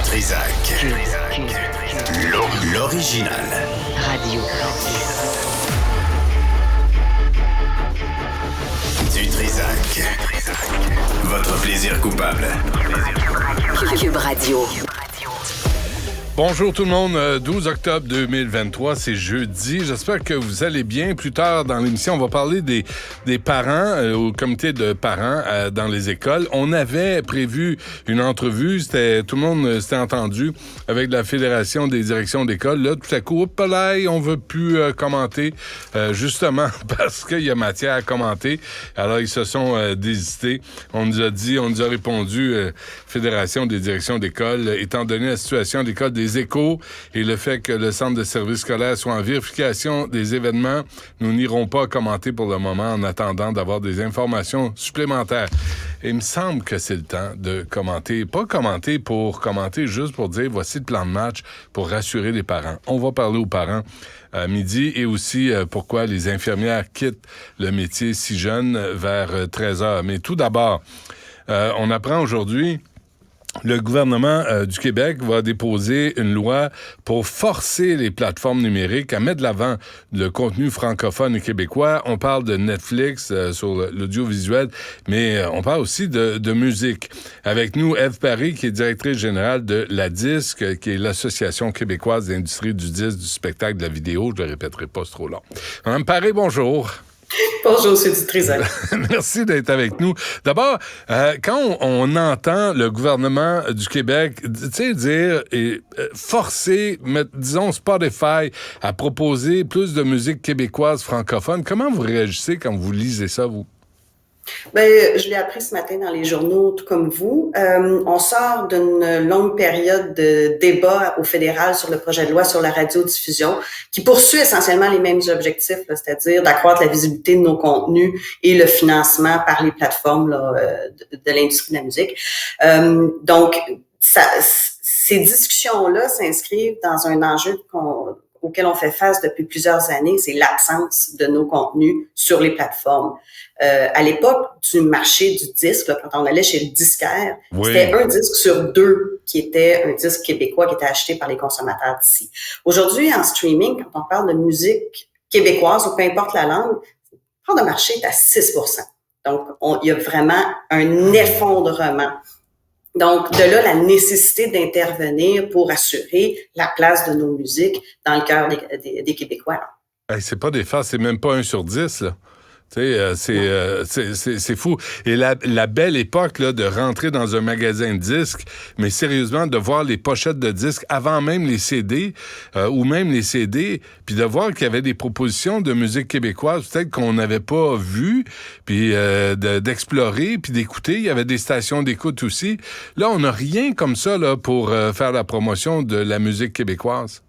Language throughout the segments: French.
Trizac. L'original. Radio. Du Trizac. Votre plaisir coupable. Cube Radio. Bonjour tout le monde, 12 octobre 2023, c'est jeudi. J'espère que vous allez bien. Plus tard dans l'émission, on va parler des parents, au comité de parents dans les écoles. On avait prévu une entrevue, tout le monde s'était entendu avec la Fédération des directions d'école. Là, tout à coup, hop là, on veut plus commenter, justement parce qu'il y a matière à commenter. Alors, ils se sont désistés. On nous a répondu, Fédération des directions d'école, étant donné la situation de l'école des Échos et le fait que le centre de services scolaires soit en vérification des événements, nous n'irons pas commenter pour le moment en attendant d'avoir des informations supplémentaires. Et il me semble que c'est le temps de commenter, pas commenter pour commenter, juste pour dire voici le plan de match pour rassurer les parents. On va parler aux parents à midi et aussi pourquoi les infirmières quittent le métier si jeune vers 13h. Mais tout d'abord, on apprend aujourd'hui le gouvernement du Québec va déposer une loi pour forcer les plateformes numériques à mettre de l'avant le contenu francophone et québécois. On parle de Netflix sur l'audiovisuel, mais on parle aussi de musique. Avec nous, Ève Paré, qui est directrice générale de la DISC, qui est l'Association québécoise d'industrie du disque, du spectacle, de la vidéo. Je ne le répéterai pas, c'est trop long. Madame Paré, bonjour. Bonjour, M. Dutrisac. Merci d'être avec nous. D'abord, quand on entend le gouvernement du Québec, tu sais, dire forcer, disons, Spotify à proposer plus de musique québécoise francophone, comment vous réagissez quand vous lisez ça, vous? Ben, je l'ai appris ce matin dans les journaux, tout comme vous. On sort d'une longue période de débat au fédéral sur le projet de loi sur la radiodiffusion qui poursuit essentiellement les mêmes objectifs, là, c'est-à-dire d'accroître la visibilité de nos contenus et le financement par les plateformes là, de l'industrie de la musique. Donc, ces discussions-là s'inscrivent dans un enjeu auquel on fait face depuis plusieurs années, c'est l'absence de nos contenus sur les plateformes. À l'époque du marché du disque, là, quand on allait chez le disquaire, C'était un disque sur deux qui était un disque québécois qui était acheté par les consommateurs d'ici. Aujourd'hui, en streaming, quand on parle de musique québécoise ou peu importe la langue, le part de marché est à 6%. Donc, il y a vraiment un effondrement. Donc, de là, la nécessité d'intervenir pour assurer la place de nos musiques dans le cœur des Québécois. Hey, c'est pas des farces, c'est même pas 1 sur 10, là. Tu sais, c'est fou. Et la belle époque là, de rentrer dans un magasin de disques, mais sérieusement, de voir les pochettes de disques avant même les CD, ou même les CD, puis de voir qu'il y avait des propositions de musique québécoise, peut-être qu'on n'avait pas vu, puis d'explorer, puis d'écouter. Il y avait des stations d'écoute aussi. Là, on n'a rien comme ça là pour faire la promotion de la musique québécoise.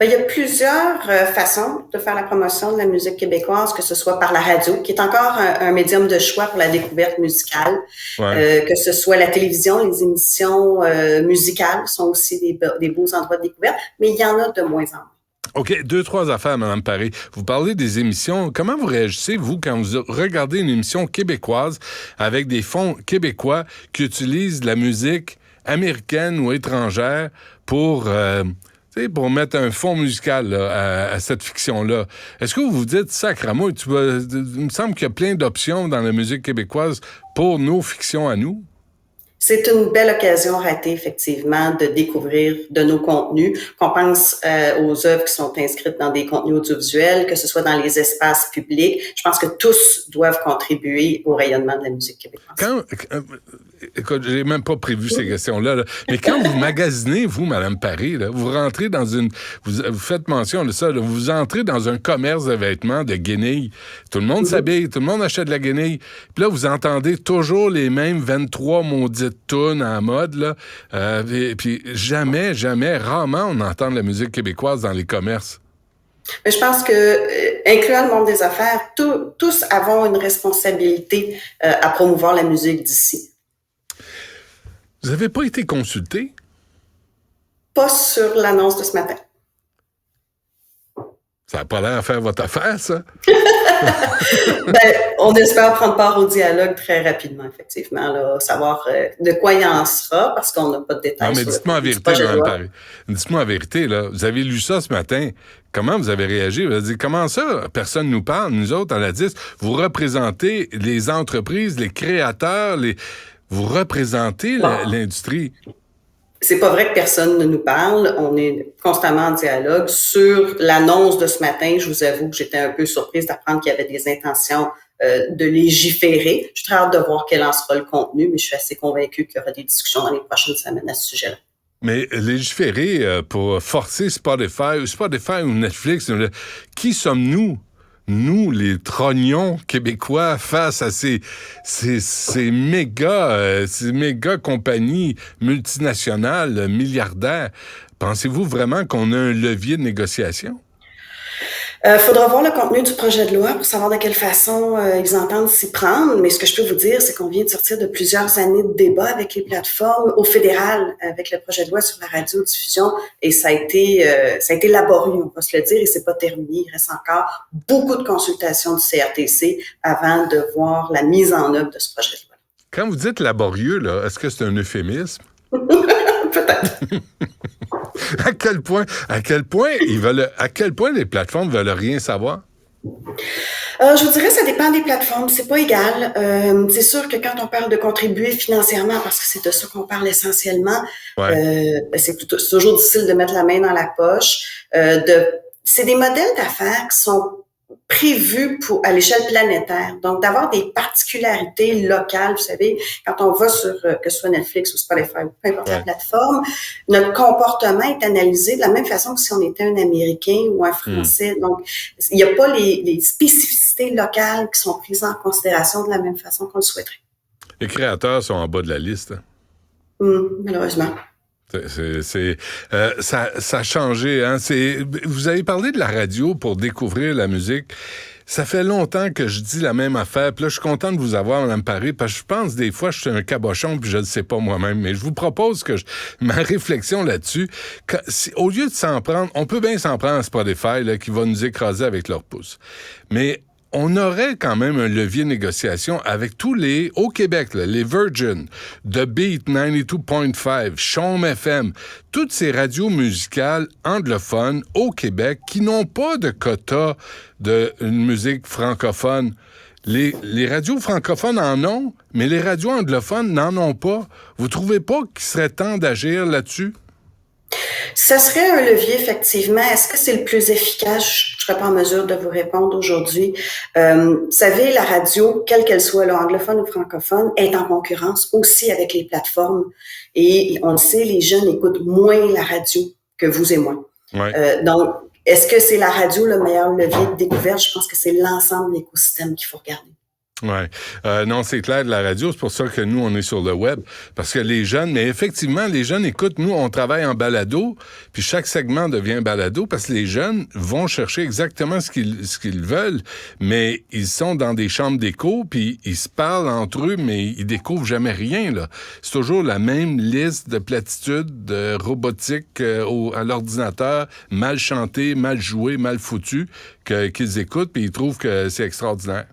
Il y a plusieurs façons de faire la promotion de la musique québécoise, que ce soit par la radio, qui est encore un médium de choix pour la découverte musicale, que ce soit la télévision, les émissions musicales sont aussi des beaux endroits de découverte, mais il y en a de moins en moins. OK, 2-3 affaires, Mme Paré. Vous parlez des émissions. Comment vous réagissez, vous, quand vous regardez une émission québécoise avec des fonds québécois qui utilisent de la musique américaine ou étrangère pour mettre un fond musical là, à cette fiction-là? Est-ce que vous vous dites, sacrément, il me semble qu'il y a plein d'options dans la musique québécoise pour nos fictions à nous? C'est une belle occasion ratée, effectivement, de découvrir de nos contenus, qu'on pense aux œuvres qui sont inscrites dans des contenus audiovisuels, que ce soit dans les espaces publics. Je pense que tous doivent contribuer au rayonnement de la musique québécoise. Écoute, j'ai même pas prévu ces questions-là, là. Mais quand vous magasinez, vous, Mme Paré, là, vous rentrez dans vous faites mention de ça, là, vous entrez dans un commerce de vêtements de guenilles. Tout le monde s'habille, tout le monde achète de la guenille. Puis là, vous entendez toujours les mêmes 23 maudites tunes en mode, là. Puis jamais, rarement, on entend de la musique québécoise dans les commerces. Mais je pense que, incluant le monde des affaires, tous avons une responsabilité à promouvoir la musique d'ici. Vous n'avez pas été consulté? Pas sur l'annonce de ce matin. Ça n'a pas l'air à faire votre affaire, ça? On espère prendre part au dialogue très rapidement, effectivement, là, savoir de quoi il en sera, parce qu'on n'a pas de détails. Non, mais sur dites-moi la vérité, Mme Paré. Dites-moi la vérité, là. Vous avez lu ça ce matin. Comment vous avez réagi? Vous avez dit, comment ça? Personne ne nous parle. Nous autres, à la 10, vous représentez les entreprises, les créateurs, vous représentez l'industrie. C'est pas vrai que personne ne nous parle. On est constamment en dialogue. Sur l'annonce de ce matin, je vous avoue que j'étais un peu surprise d'apprendre qu'il y avait des intentions de légiférer. Je suis très hâte de voir quel en sera le contenu, mais je suis assez convaincue qu'il y aura des discussions dans les prochaines semaines à ce sujet-là. Mais légiférer pour forcer Spotify ou Netflix, qui sommes-nous? Nous, les trognons québécois, face à ces méga compagnies multinationales, milliardaires, pensez-vous vraiment qu'on a un levier de négociation? Faudra voir le contenu du projet de loi pour savoir de quelle façon ils entendent s'y prendre. Mais ce que je peux vous dire, c'est qu'on vient de sortir de plusieurs années de débats avec les plateformes au fédéral, avec le projet de loi sur la radiodiffusion. Et ça a été laborieux, on va se le dire, et c'est pas terminé. Il reste encore beaucoup de consultations du CRTC avant de voir la mise en œuvre de ce projet de loi. Quand vous dites laborieux, là, est-ce que c'est un euphémisme? Peut-être. À quel point les plateformes veulent rien savoir? Je vous dirais, ça dépend des plateformes. C'est pas égal. C'est sûr que quand on parle de contribuer financièrement, parce que c'est de ça qu'on parle essentiellement, c'est toujours difficile de mettre la main dans la poche. C'est des modèles d'affaires qui sont prévus à l'échelle planétaire. Donc, d'avoir des particularités locales, vous savez, quand on va sur, que ce soit Netflix ou Spotify ou peu importe la plateforme, notre comportement est analysé de la même façon que si on était un Américain ou un Français. Donc, il n'y a pas les spécificités locales qui sont prises en considération de la même façon qu'on le souhaiterait. Les créateurs sont en bas de la liste. Malheureusement. Ça a changé. Hein? Vous avez parlé de la radio pour découvrir la musique. Ça fait longtemps que je dis la même affaire. Puis là, je suis content de vous avoir, Mme Paré, parce que je pense des fois je suis un cabochon puis je ne le sais pas moi-même. Mais je vous propose que ma réflexion là-dessus, au lieu de s'en prendre, on peut bien s'en prendre à Spotify là, qui va nous écraser avec leur pouce. Mais on aurait quand même un levier de négociation avec au Québec, là, les Virgin, The Beat 92.5, Chaume FM, toutes ces radios musicales anglophones au Québec qui n'ont pas de quota de musique francophone. Les radios francophones en ont, mais les radios anglophones n'en ont pas. Vous trouvez pas qu'il serait temps d'agir là-dessus? Ça serait un levier, effectivement. Est-ce que c'est le plus efficace? Je ne serais pas en mesure de vous répondre aujourd'hui. Vous savez, la radio, quelle qu'elle soit, là, anglophone ou francophone, est en concurrence aussi avec les plateformes. Et on le sait, les jeunes écoutent moins la radio que vous et moi. Ouais. Donc, est-ce que c'est la radio le meilleur levier de découverte? Je pense que c'est l'ensemble de l'écosystème qu'il faut regarder. Ouais. Non, c'est clair de la radio. C'est pour ça que nous, on est sur le web. Parce que les jeunes, mais effectivement, les jeunes écoutent. Nous, on travaille en balado, puis chaque segment devient balado parce que les jeunes vont chercher exactement ce qu'ils veulent, mais ils sont dans des chambres d'écho, puis ils se parlent entre eux, mais ils découvrent jamais rien, là. C'est toujours la même liste de platitudes de robotique à l'ordinateur, mal chanté, mal joué, mal foutu, qu'ils écoutent, puis ils trouvent que c'est extraordinaire.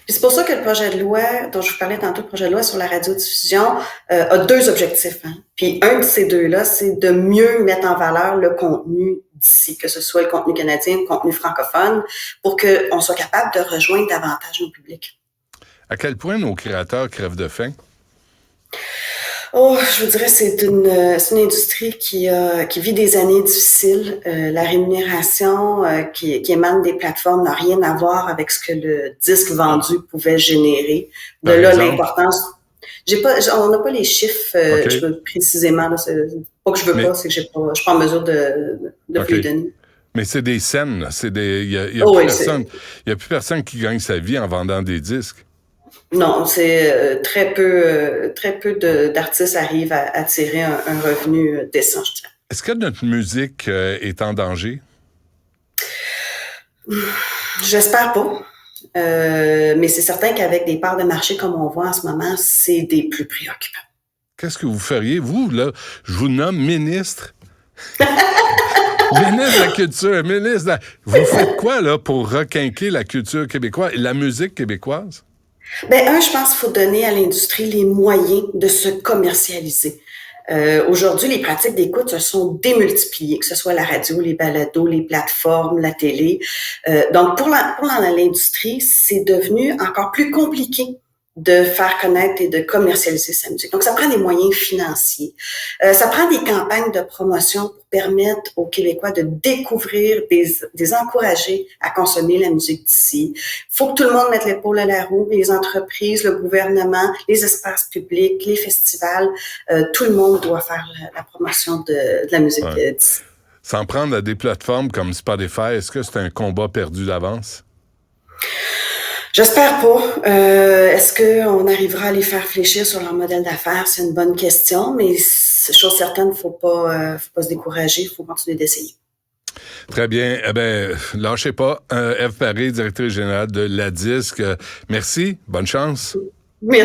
Puis c'est pour ça que le projet de loi, dont je vous parlais tantôt, le projet de loi sur la radiodiffusion, a deux objectifs. Hein. Puis un de ces deux-là, c'est de mieux mettre en valeur le contenu d'ici, que ce soit le contenu canadien, le contenu francophone, pour qu'on soit capable de rejoindre davantage nos publics. À quel point nos créateurs crèvent de faim? Oh, je vous dirais, c'est une industrie qui vit des années difficiles. La rémunération qui émane des plateformes n'a rien à voir avec ce que le disque vendu pouvait générer. De là, l'importance. On n'a pas les chiffres, je veux précisément. Là, c'est pas que je veux pas, c'est que je suis pas en mesure de vous les donner. Mais c'est des scènes, là. Il y a plus personne qui gagne sa vie en vendant des disques. Non, c'est très peu d'artistes arrivent à tirer un revenu décent, je dirais. Est-ce que notre musique est en danger? J'espère pas. Mais c'est certain qu'avec des parts de marché comme on voit en ce moment, c'est des plus préoccupants. Qu'est-ce que vous feriez? Vous, là, je vous nomme ministre. Ministre de la Culture, Vous faites quoi, là, pour requinquer la culture québécoise et la musique québécoise? Je pense qu'il faut donner à l'industrie les moyens de se commercialiser. Aujourd'hui, les pratiques d'écoute se sont démultipliées, que ce soit la radio, les balados, les plateformes, la télé. Donc, pour l'industrie, c'est devenu encore plus compliqué de faire connaître et de commercialiser sa musique. Donc, ça prend des moyens financiers. Ça prend des campagnes de promotion pour permettre aux Québécois de découvrir, des encourager à consommer la musique d'ici. Il faut que tout le monde mette l'épaule à la roue, les entreprises, le gouvernement, les espaces publics, les festivals. Tout le monde doit faire la promotion de la musique d'ici. S'en prendre à des plateformes comme Spotify, est-ce que c'est un combat perdu d'avance? J'espère pas. Est-ce qu'on arrivera à les faire fléchir sur leur modèle d'affaires? C'est une bonne question, mais chose certaine, faut pas se décourager, il faut continuer d'essayer. Très bien. Lâchez pas. Ève Paré, directrice générale de La Disque. Merci. Bonne chance.